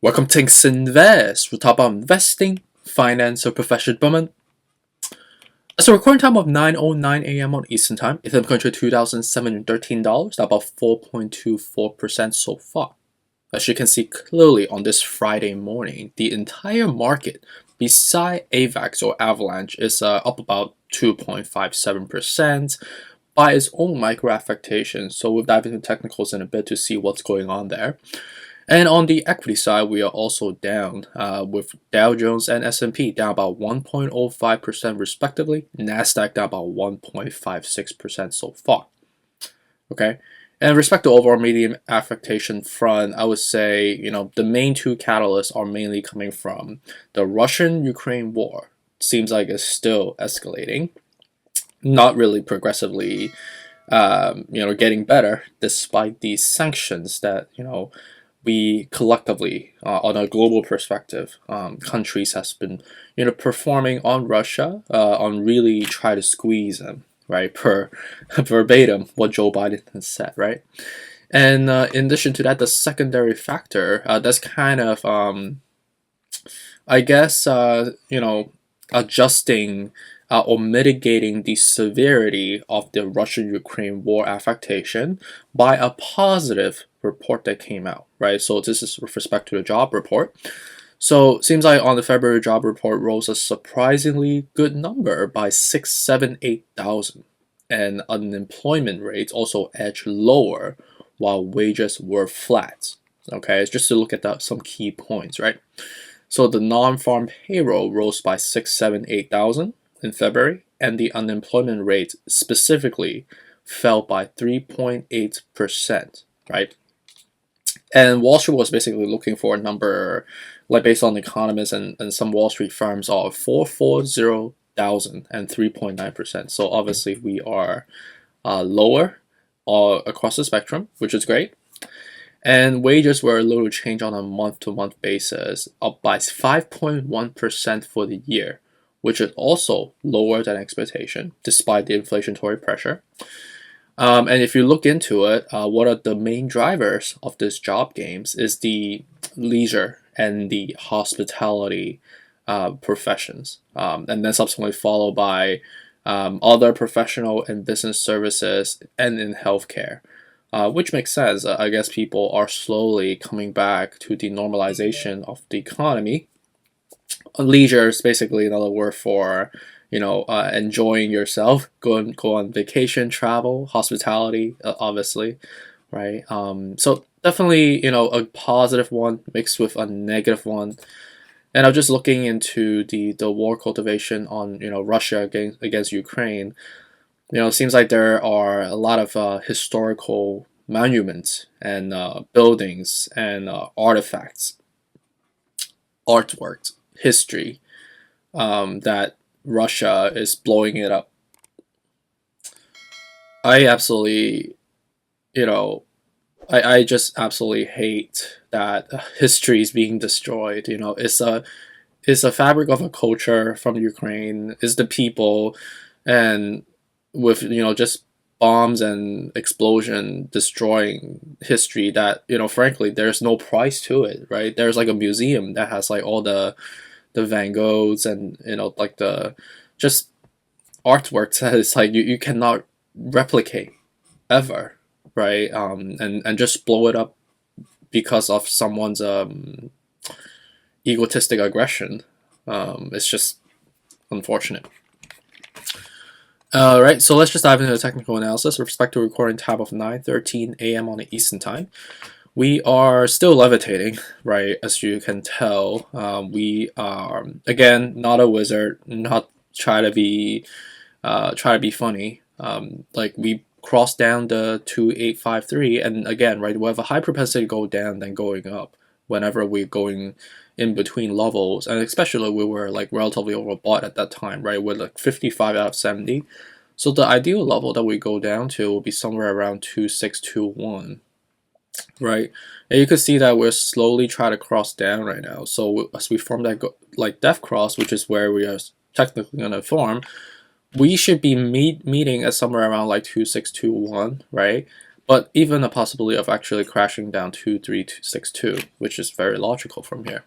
Welcome to Invest. We'll talk about investing, finance, or professional development. It's a recording time of 9:09 a.m. on Eastern Time. Ethereum country $2,713, about 4.24% so far. As you can see clearly on this Friday morning, the entire market, beside AVAX or Avalanche, is up about 2.57% by its own micro affectation. So we'll dive into technicals in a bit to see what's going on there. And on the equity side, we are also down, with Dow Jones and S&P down about 1.05% respectively. Nasdaq down about 1.56% so far. Okay, and with respect to overall medium affectation front, I would say the main two catalysts are mainly coming from the Russian-Ukraine war. Seems like it's still escalating, not really progressively, getting better despite these sanctions that we collectively, on a global perspective, countries has been, performing on Russia, on really try to squeeze them, right? Per verbatim, what Joe Biden has said, right? And in addition to that, the secondary factor that's kind of, I guess, adjusting or mitigating the severity of the Russian-Ukraine war affectation by a positive report that came out, right? So this is with respect to the job report. So it seems like on the February job report rose a surprisingly good number by 678,000, and unemployment rates also edged lower while wages were flat. Okay, it's just to look at some key points, right? So the non-farm payroll rose by 678,000 in February, and the unemployment rate specifically fell by 3.8%, right? And Wall Street was basically looking for a number, like based on economists and some Wall Street firms, of 440,000 and 3.9%. So obviously we are lower across the spectrum, which is great. And wages were a little change on a month-to-month basis, up by 5.1% for the year, which is also lower than expectation, despite the inflationary pressure. And if you look into it, what are the main drivers of this job gains is the leisure and the hospitality professions, and then subsequently followed by other professional and business services and in healthcare. Which makes sense. I guess people are slowly coming back to the normalization of the economy. Leisure is basically another word for enjoying yourself, go on vacation, travel, hospitality, obviously, right? So definitely a positive one mixed with a negative one. And I'm just looking into the war cultivation on Russia against Ukraine. It seems like there are a lot of historical monuments and buildings and artifacts, artworks, history, that Russia is blowing it up. I absolutely, I just absolutely hate that history is being destroyed. It's a fabric of a culture from Ukraine. It's the people, and with just bombs and explosion destroying history that frankly there's no price to it, right? There's like a museum that has like all the Van Goghs and like the just artworks that is like you cannot replicate ever, right? And just blow it up because of someone's egotistic aggression. It's just unfortunate. Alright, so let's just dive into the technical analysis with respect to recording time of 9:13 a.m. on the Eastern Time. We are still levitating, right? As you can tell, we are again not a wizard, not try to be funny. Like we crossed down the 2853, and again, right, we have a high propensity to go down than going up whenever we're going in between levels, and especially we were like relatively overbought at that time, right? We're like 55 out of 70. So the ideal level that we go down to will be somewhere around 2621. Right, and you can see that we're slowly trying to cross down right now. So as we form that like def cross, which is where we are technically going to form, we should be meeting at somewhere around like 2621, right? but even a possibility of actually crashing down to 3262, which is very logical from here.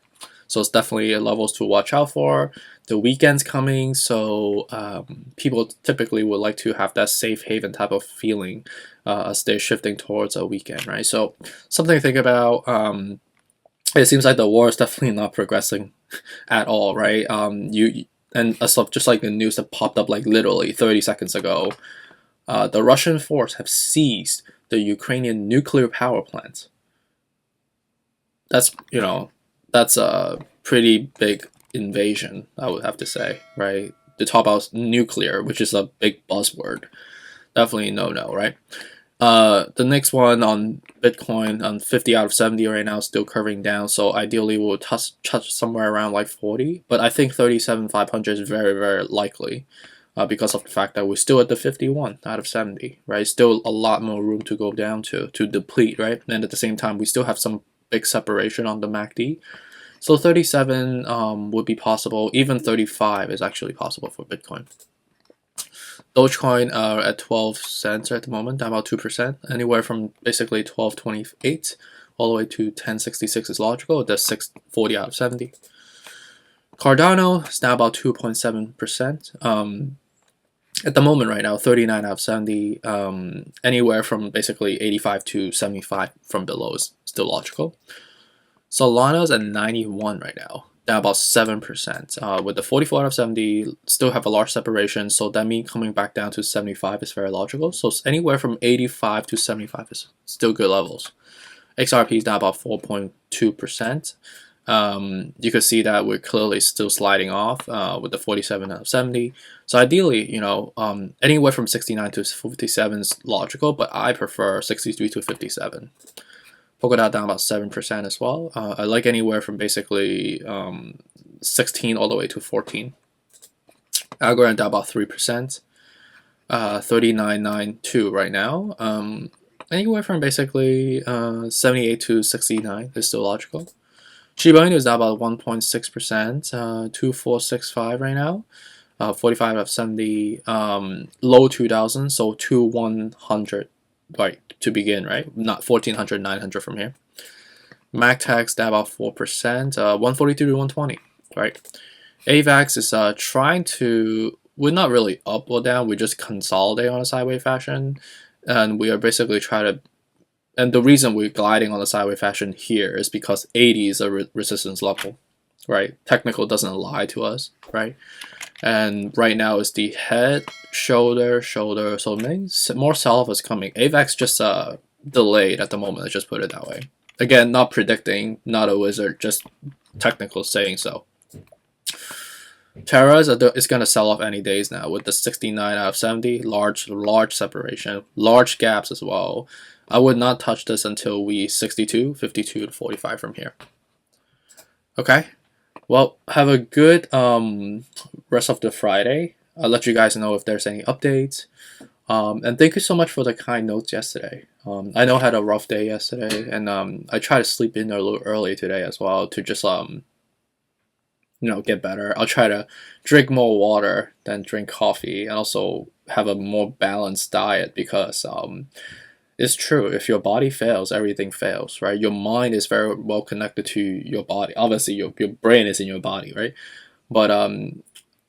So it's definitely levels to watch out for. The weekend's coming, so people typically would like to have that safe haven type of feeling as they're shifting towards a weekend, right? So something to think about. It seems like the war is definitely not progressing at all, right? And just like the news that popped up like literally 30 seconds ago, the Russian force have seized the Ukrainian nuclear power plant. That's a pretty big invasion, I would have to say, right? To talk about nuclear, which is a big buzzword, definitely no, right? The next one on Bitcoin on 50 out of 70 right now, still curving down. So ideally we'll touch somewhere around like 40, but I think 37,500 is very, very likely because of the fact that we're still at the 51 out of 70, right? Still a lot more room to go down to deplete, right? And at the same time, we still have some big separation on the MACD. So 37 would be possible. Even 35 is actually possible for Bitcoin. Dogecoin are at 12 cents at the moment, down about 2%. Anywhere from basically 12.28 all the way to 10.66 is logical. That's 640 out of 70. Cardano is now about 2.7%. At the moment right now, 39 out of 70. Anywhere from basically 85 to 75 from below is still logical. Solana's at 91 right now, down about 7%. With the 44 out of 70, still have a large separation, so that means coming back down to 75 is very logical. So anywhere from 85 to 75 is still good levels. XRP is down about 4.2%. You could see that we're clearly still sliding off with the 47 out of 70. So ideally, anywhere from 69 to 57 is logical, but I prefer 63 to 57. Polkadot down about 7% as well. I like anywhere from basically 16 all the way to 14. Algorand down about 3%. 39.92 right now. Anywhere from basically 78 to 69 is still logical. Shiba Inu is down about 1.6%. 2465 right now. 45 out of 70. Low 2000, so 2100. Right, to begin, right? Not 1400, 900 from here. MACTAX down about 4%, 142 to 120, right? AVAX is trying to, we're not really up or down, we just consolidate on a sideways fashion, and we are basically trying to, and the reason we're gliding on a sideways fashion here is because 80 is a resistance level, right? Technical doesn't lie to us, right? And right now is the head, shoulder, so more sell-off is coming. AVAX just delayed at the moment, let's just put it that way. Again, not predicting, not a wizard, just technical saying so. Terra is going to sell off any days now with the 69 out of 70, large separation, large gaps as well. I would not touch this until we 62, 52 to 45 from here. Okay. Well, have a good rest of the Friday. I'll let you guys know if there's any updates. And thank you so much for the kind notes yesterday. I know I had a rough day yesterday, and I tried to sleep in a little early today as well to just get better. I'll try to drink more water than drink coffee, and also have a more balanced diet because it's true. If your body fails, everything fails, right? Your mind is very well connected to your body. Obviously, your brain is in your body, right? But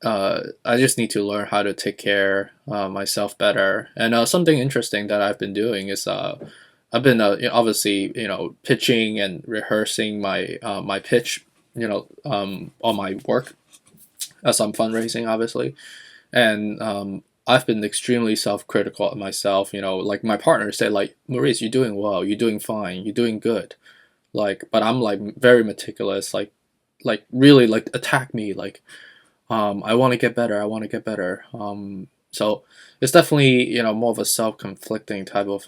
I just need to learn how to take care myself better. And something interesting that I've been doing is I've been obviously pitching and rehearsing my my pitch on my work as I'm fundraising, obviously, and I've been extremely self-critical of myself. Like my partner said, like, Maurice, you're doing well, you're doing fine, you're doing good. Like, but I'm like very meticulous, like really like attack me, like I want to get better, I want to get better. So it's definitely more of a self-conflicting type of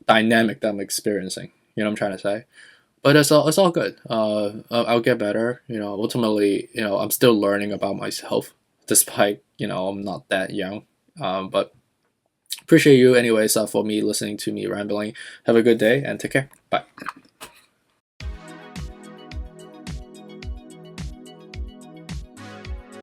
dynamic that I'm experiencing. You know what I'm trying to say? But it's all good. I'll get better. Ultimately, I'm still learning about myself, despite I'm not that young. But appreciate you anyways for me listening to me rambling. Have a good day and take care. Bye.